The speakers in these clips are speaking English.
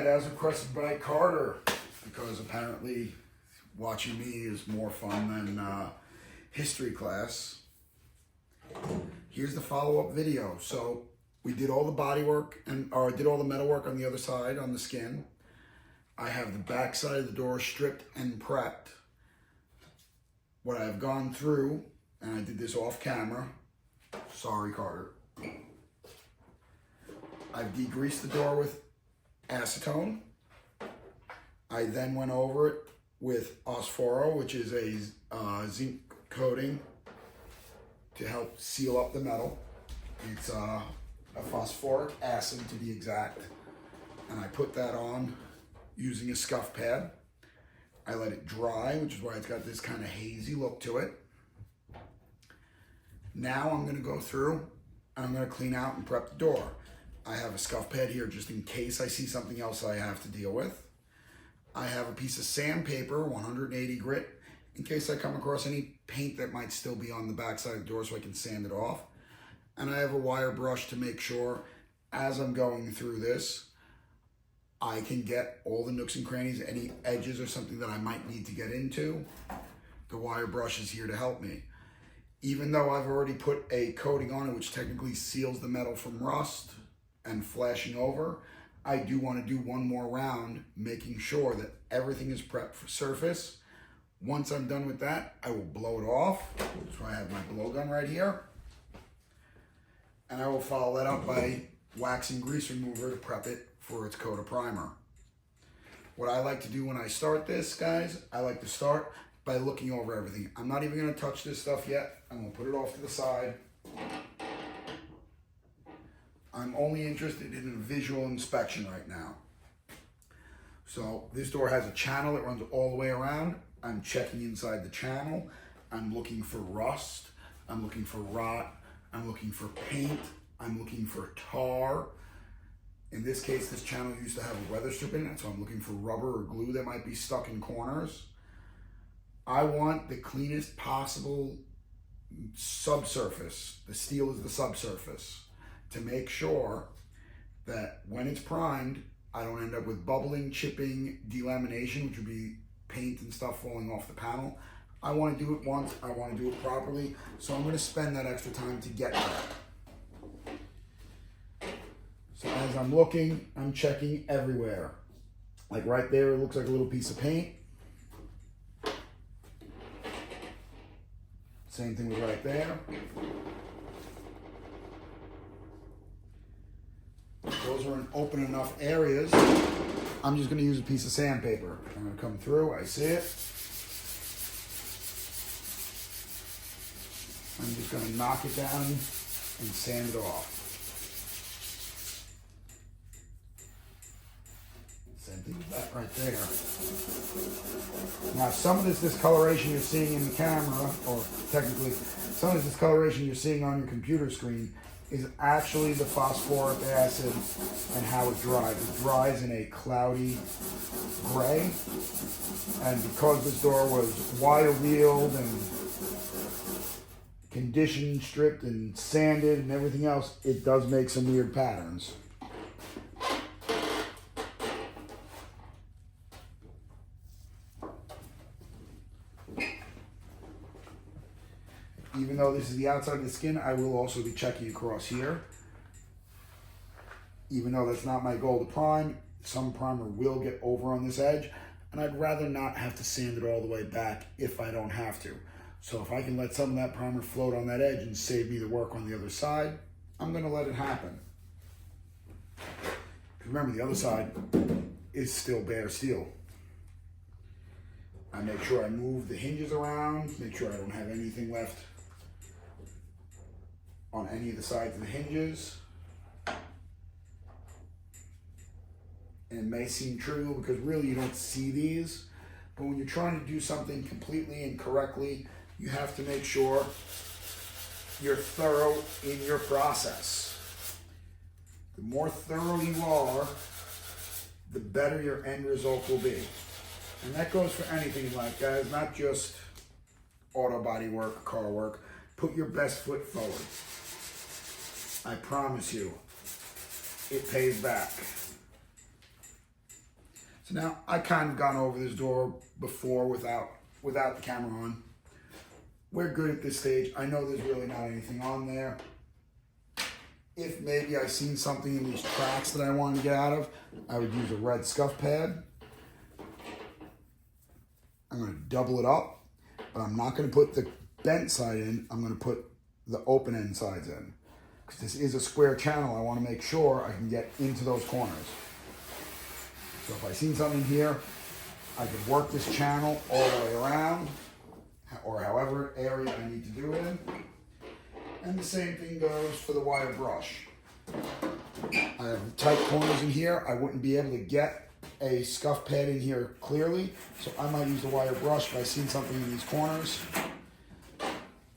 right, as requested by Carter, because apparently watching me is more fun than history class. Here's the follow-up video. So we did all the body work or did all the metal work on the other side on the skin. I have the back side of the door stripped and prepped. What I've gone through, and I did this off camera. Sorry, Carter. I've degreased the door with acetone. I then went over it with Osphoro, which is a zinc coating to help seal up the metal. It's a phosphoric acid to be exact. And I put that on using a scuff pad. I let it dry, which is why it's got this kind of hazy look to it. Now I'm gonna go through and I'm gonna clean out and prep the door. I have a scuff pad here just in case I see something else I have to deal with. I have a piece of sandpaper, 180 grit, in case I come across any paint that might still be on the back side of the door so I can sand it off. And I have a wire brush to make sure as I'm going through this, I can get all the nooks and crannies, any edges or something that I might need to get into. The wire brush is here to help me. Even though I've already put a coating on it, which technically seals the metal from rust and flashing over, I do want to do one more round, making sure that everything is prepped for surface. Once I'm done with that, I will blow it off. So I have my blowgun right here. And I will follow that up by wax and grease remover to prep it for its coat of primer. What I like to do when I start this, guys, I like to start by looking over everything. I'm not even gonna touch this stuff yet. I'm gonna put it off to the side. I'm only interested in a visual inspection right now. So this door has a channel that runs all the way around. I'm checking inside the channel. I'm looking for rust. I'm looking for rot. I'm looking for paint. I'm looking for tar. In this case, this channel used to have a weather strip in it, so I'm looking for rubber or glue that might be stuck in corners. I want the cleanest possible subsurface. The steel is the subsurface, to make sure that when it's primed, I don't end up with bubbling, chipping, delamination, which would be paint and stuff falling off the panel. I want to do it once, I want to do it properly, so I'm going to spend that extra time to get there. So as I'm looking, I'm checking everywhere. Like right there, it looks like a little piece of paint. Same thing with right there. Those are in open enough areas. I'm just gonna use a piece of sandpaper. I'm gonna come through, I see it. I'm just gonna knock it down and sand it off. Same thing with that right there. Now some of this discoloration you're seeing in the camera, or technically some of this discoloration you're seeing on your computer screen, is actually the phosphoric acid and how it dries. It dries in a cloudy gray, and because this door was wire wheeled and conditioned, stripped and sanded and everything else, it does make some weird patterns. Even though this is the outside of the skin, I will also be checking across here. Even though that's not my goal to prime, some primer will get over on this edge, and I'd rather not have to sand it all the way back if I don't have to. So if I can let some of that primer float on that edge and save me the work on the other side, I'm gonna let it happen. Remember, the other side is still bare steel. I make sure I move the hinges around, make sure I don't have anything left on any of the sides of the hinges. And it may seem trivial because really you don't see these, but when you're trying to do something completely and correctly, you have to make sure you're thorough in your process. The more thorough you are, the better your end result will be. And that goes for anything in life, guys, not just auto body work, car work. Put your best foot forward. I promise you, it pays back. So now I kind of gone over this door before without the camera on. We're good at this stage. I know there's really not anything on there. If maybe I've seen something in these cracks that I wanted to get out of, I would use a red scuff pad. I'm going to double it up, but I'm not going to put the bent side in. I'm going to put the open end sides in. Because this is a square channel, I want to make sure I can get into those corners. So if I seen something here, I could work this channel all the way around, or however area I need to do it in. And the same thing goes for the wire brush. I have tight corners in here. I wouldn't be able to get a scuff pad in here clearly, so I might use the wire brush if I've seen something in these corners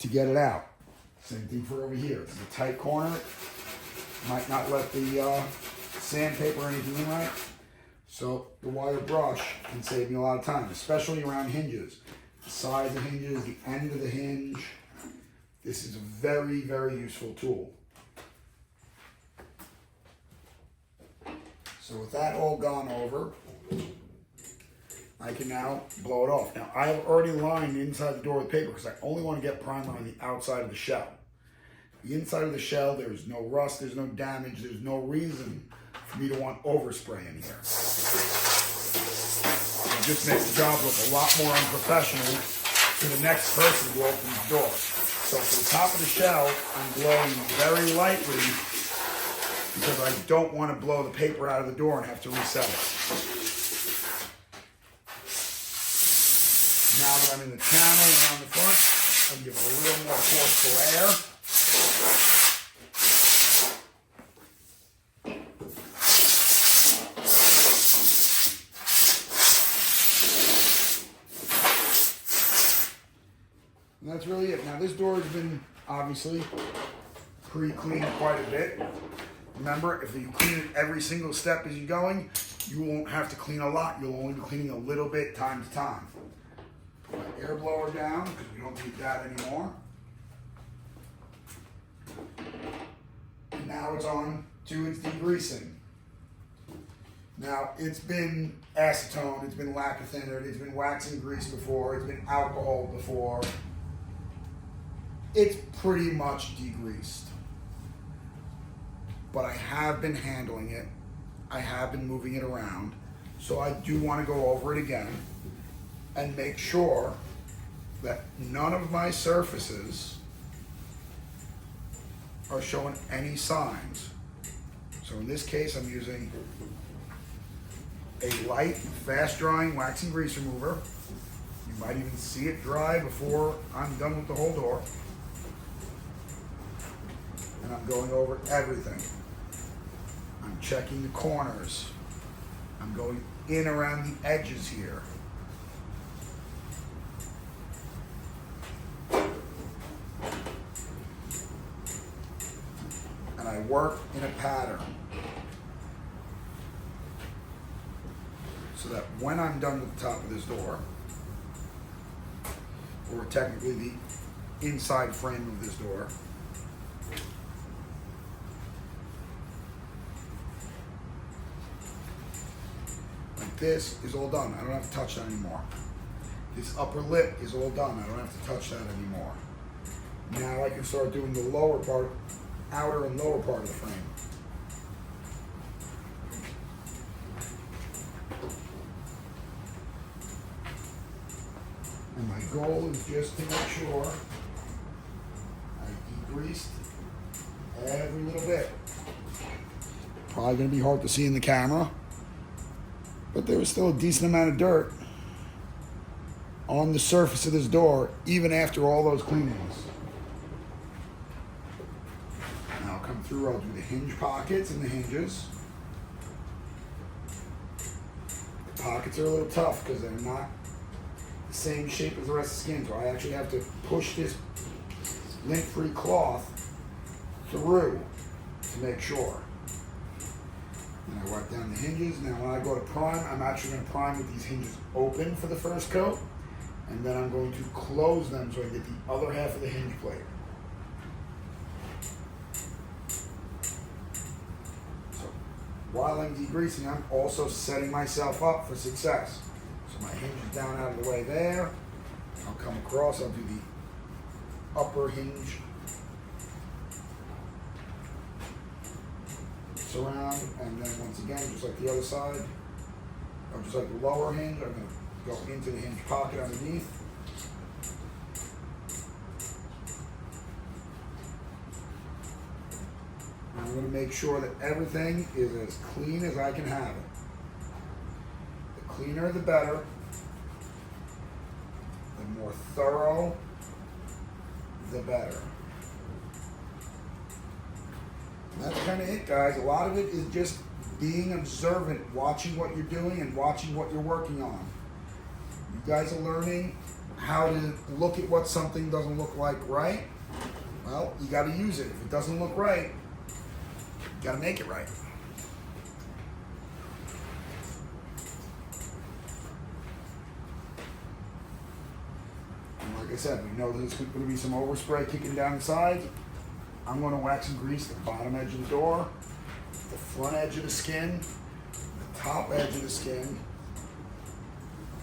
to get it out. Same thing for over here. It's a tight corner. Might not let the sandpaper or anything in right. So the wire brush can save me a lot of time, especially around hinges. The sides of hinges, the end of the hinge. This is a very, very useful tool. So with that all gone over, I can now blow it off. Now I have already lined inside the door with paper because I only want to get primer on the outside of the shell. The inside of the shell, there's no rust, there's no damage, there's no reason for me to want overspray in here. It just makes the job look a lot more unprofessional to the next person who opens the door. So for the top of the shell, I'm blowing very lightly because I don't want to blow the paper out of the door and have to reset it. Now that I'm in the channel around the front, I'll give it a little more forceful air. And that's really it. Now this door has been obviously pre-cleaned quite a bit. Remember, if you clean it every single step as you're going, you won't have to clean a lot. You'll only be cleaning a little bit time to time. Put my air blower down because we don't need that anymore. And now it's on to its degreasing. Now it's been acetone, it's been lacquer thinner, it's been wax and grease before, it's been alcohol before. It's pretty much degreased. But I have been handling it. I have been moving it around. So I do want to go over it again and make sure that none of my surfaces are showing any signs. So in this case, I'm using a light, fast drying wax and grease remover. You might even see it dry before I'm done with the whole door. And I'm going over everything. I'm checking the corners. I'm going in around the edges here. And I work in a pattern so that when I'm done with the top of this door, or technically the inside frame of this door, this is all done. I don't have to touch that anymore. This upper lip is all done. I don't have to touch that anymore. Now I can start doing the lower part, outer and lower part of the frame. And my goal is just to make sure I degreased every little bit. Probably going to be hard to see in the camera, but there was still a decent amount of dirt on the surface of this door, even after all those cleanings. Now I'll come through, I'll do the hinge pockets and the hinges. The pockets are a little tough because they're not the same shape as the rest of the skin, so I actually have to push this lint-free cloth through to make sure. And I wipe down the hinges. Now when I go to prime, I'm actually going to prime with these hinges open for the first coat, and then I'm going to close them so I get the other half of the hinge plate. So while I'm degreasing, I'm also setting myself up for success. So my hinge is down out of the way there. I'll come across, I'll do the upper hinge surround, and then once again, just like the other side, or just like the lower hinge, I'm going to go into the hinge pocket underneath. I'm going to make sure that everything is as clean as I can have it. The cleaner the better. The more thorough, the better. And that's kind of it, guys. A lot of it is just being observant, watching what you're doing and watching what you're working on. You guys are learning how to look at what something doesn't look like right. Well, you got to use it. If it doesn't look right, you got to make it right. And like I said, we know there's going to be some overspray kicking down the sides. I'm going to wax and grease the bottom edge of the door, the front edge of the skin, the top edge of the skin,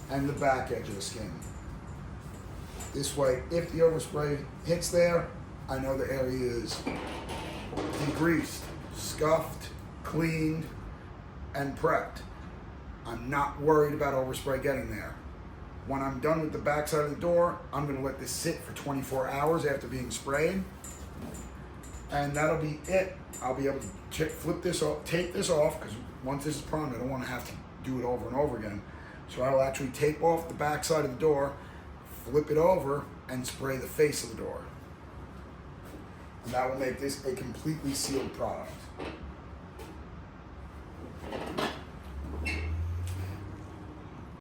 and the back edge of the skin. This way, if the overspray hits there, I know the area is degreased, scuffed, cleaned, and prepped. I'm not worried about overspray getting there. When I'm done with the back side of the door, I'm going to let this sit for 24 hours after being sprayed. And that'll be it. I'll be able to flip this off, take this off, because once this is primed, I don't want to have to do it over and over again. So I'll actually tape off the back side of the door, flip it over, and spray the face of the door. And that will make this a completely sealed product.